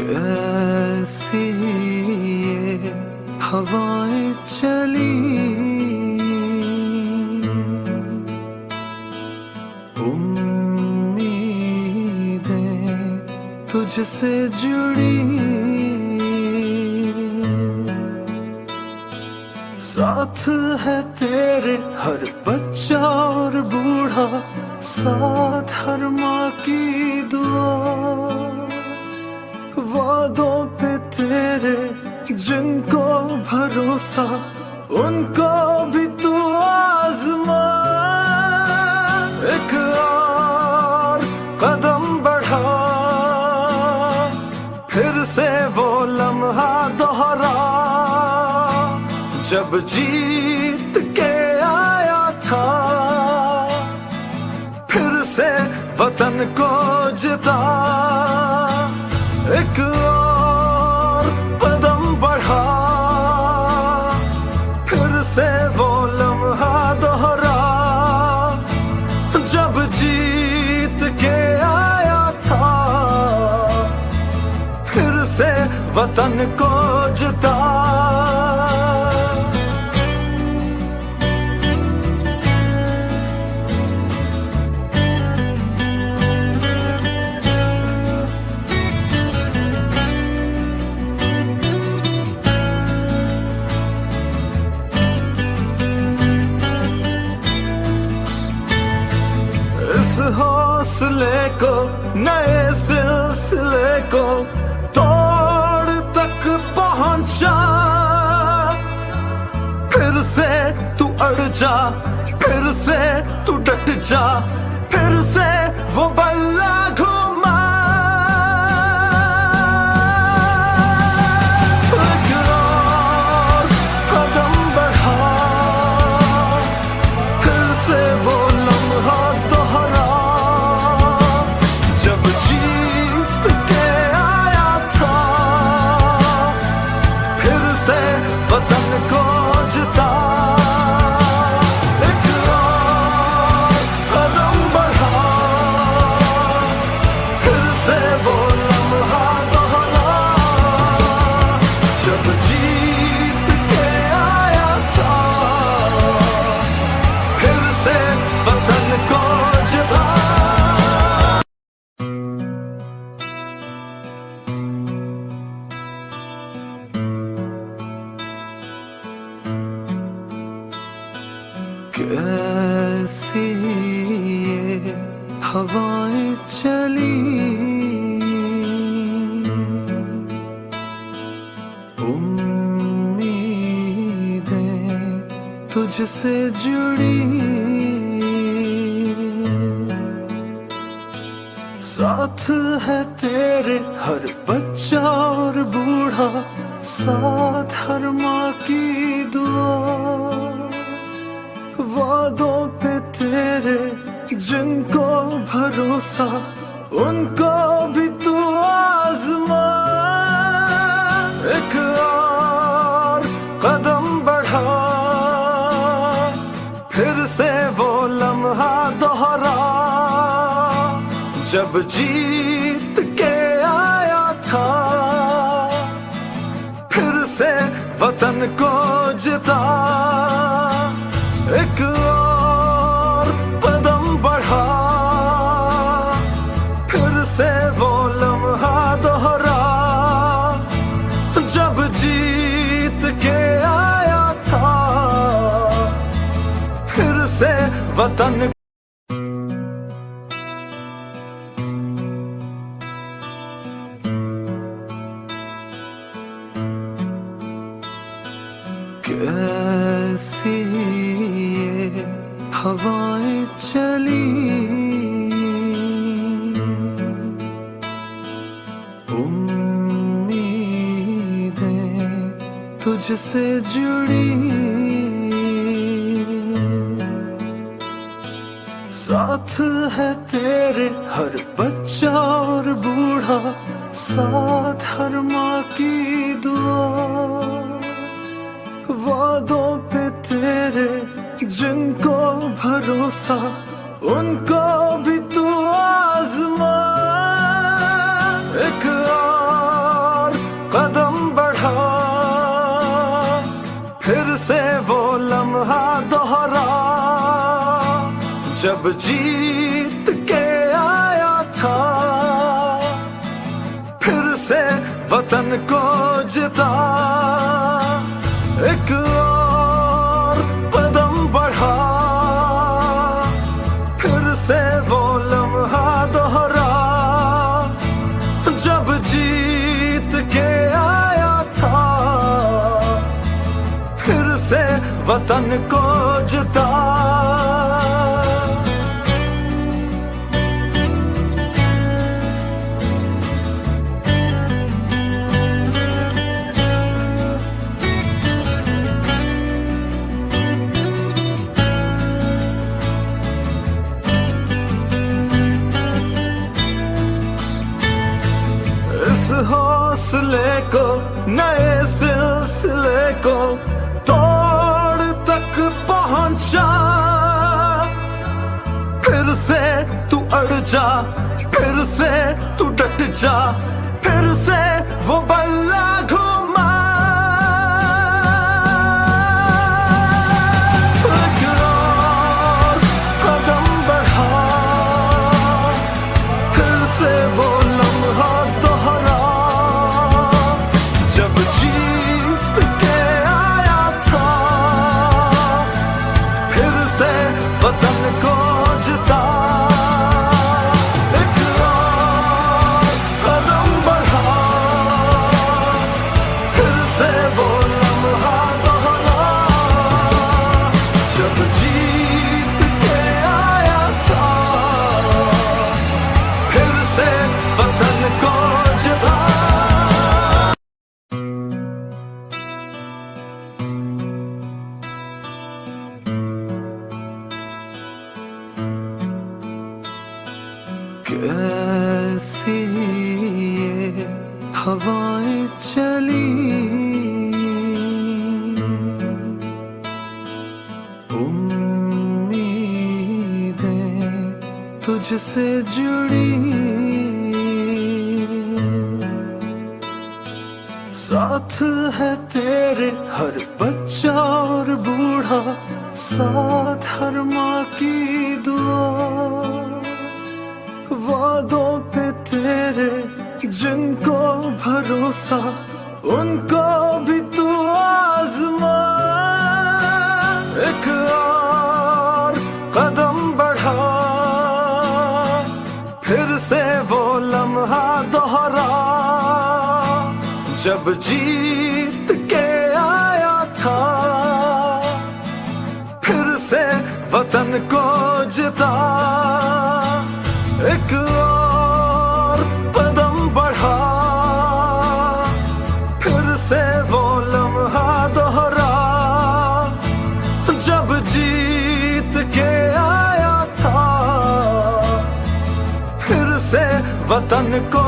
कैसी ये हवाएं चली, उम्मीदें तुझसे जुड़ी, साथ है तेरे हर बच्चा और बूढ़ा, साथ हर माँ की दुआ, वादों पे तेरे जिनको भरोसा, उनको भी तू आजमा। एक और कदम बढ़ा, फिर से वो लम्हा दोहरा, जब जीत के आया था, फिर से वतन को जिता। एक और कदम बढ़ा, फिर से वो लम्हा दोहरा, जब जीत के आया था, फिर से वतन को जिता। इस हौसले को, नए सिलसिले को तोड़ तक पहुंचा, फिर से तू अड़ जा, फिर से तू डट जा, फिर से वो बल्ला घुमा। एक और कदम बढ़ा, फिर से वो लम्हा दोहरा, जब जीत के आया था, फिर से वतन को जिता। एक और कदम बढ़ा, फिर से वो लम्हा दोहरा, जब जीत के आया था, फिर से वतन को जिता। कैसी ये हवाएं चली, उम्मीदें तुझसे जुड़ी, साथ है तेरे हर बच्चा और बूढ़ा, साथ हर माँ की दुआ, वादों पे तेरे जिनको भरोसा, उनको भी तू आजमा। एक और कदम बढ़ा, फिर से वो लम्हा दोहरा, जब जीत के आया था, फिर से वतन को जिता। एक और कदम बढ़ा, फिर से वो लम्हा दोहरा, जब जीत के आया था, फिर से वतन। कैसी ये हवाएं चली, उम्मीदें तुझसे जुड़ी, साथ है तेरे हर बच्चा और बूढ़ा, साथ हर माँ की दुआ, वादों पे तेरे जिनको भरोसा, उनको भी तू आजमा। एक और फिर से वो लम्हा दोहरा जब जीत के आया था, फिर से वतन को जिता, एक और कदम बढ़ा, फिर से वो लम्हा दोहरा जब जीत के आया था, फिर से वतन को जिता। इस हौसले को, नए सिलसिले को तोड़ तक पहुंचा, फिर से तू अड़ जा, फिर से तू डट जा, फिर से वो बल्ला घुमा, एक और कदम बढ़ा, फिर से वो लम्हा दोहरा जब जीत के आया था, फिर से वतन को जिता, एक और कदम बढ़ा, फिर से वो लम्हा दोहरा जब जीत के आया था, फिर से वतन को जिता। कैसी ये हवाएं चली, उम्मीदें तुझसे जुड़ी, साथ है तेरे हर बच्चा और बूढ़ा, साथ हर माँ की दुआ, वादों पे तेरे जिनको भरोसा, उनको भी तू आजमा, एक और कदम बढ़ा, फिर से वो लम्हा दोहरा जब जीत के आया था, फिर से वतन को जिता, एक और कदम बढ़ा, फिर से वो लम्हा दोहरा जब जीत के आया था, फिर से वतन को